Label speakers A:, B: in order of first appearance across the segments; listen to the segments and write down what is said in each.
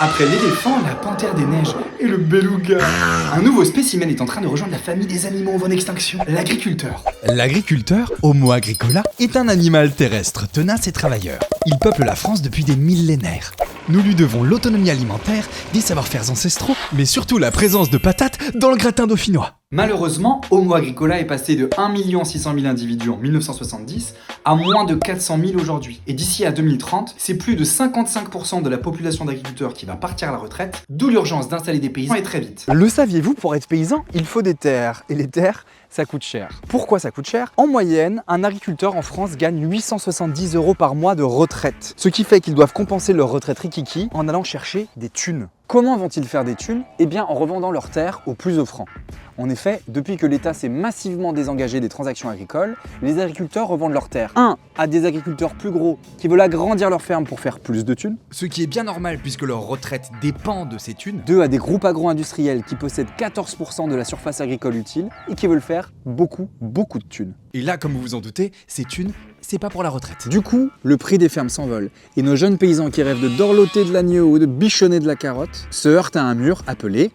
A: Après l'éléphant, la panthère des neiges et le beluga, un nouveau spécimen est en train de rejoindre la famille des animaux en voie d'extinction, l'agriculteur.
B: L'agriculteur, Homo agricola, est un animal terrestre tenace et travailleur. Il peuple la France depuis des millénaires. Nous lui devons l'autonomie alimentaire, des savoir-faire ancestraux, mais surtout la présence de patates dans le gratin dauphinois.
A: Malheureusement, Homo agricola est passé de 1 600 000 individus en 1970 à moins de 400 000 aujourd'hui. Et d'ici à 2030, c'est plus de 55% de la population d'agriculteurs qui va partir à la retraite, d'où l'urgence d'installer des paysans et très vite.
C: Le saviez-vous, pour être paysan, il faut des terres. Et les terres, ça coûte cher. Pourquoi ça coûte cher? En moyenne, un agriculteur en France gagne 870 € par mois de retraite. Ce qui fait qu'ils doivent compenser leur retraite rikiki en allant chercher des thunes. Comment vont-ils faire des thunes? Eh bien en revendant leurs terres aux plus offrants. En effet, depuis que l'État s'est massivement désengagé des transactions agricoles, les agriculteurs revendent leurs terres. 1. À des agriculteurs plus gros qui veulent agrandir leur ferme pour faire plus de thunes.
B: Ce qui est bien normal puisque leur retraite dépend de ces thunes.
C: 2. À des groupes agro-industriels qui possèdent 14% de la surface agricole utile et qui veulent faire beaucoup de thunes.
B: Et là, comme vous vous en doutez, ces thunes, c'est pas pour la retraite.
C: Du coup, le prix des fermes s'envole et nos jeunes paysans qui rêvent de dorloter de l'agneau ou de bichonner de la carotte se heurtent à un mur appelé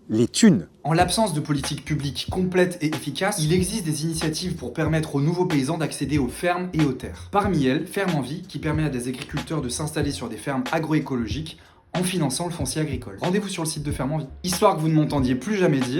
C: les thunes.
A: En l'absence de politique publique complète et efficace, il existe des initiatives pour permettre aux nouveaux paysans d'accéder aux fermes et aux terres. Parmi elles, Ferme en Vie, qui permet à des agriculteurs de s'installer sur des fermes agroécologiques en finançant le foncier agricole. Rendez-vous sur le site de Ferme en Vie. Histoire que vous ne m'entendiez plus jamais dire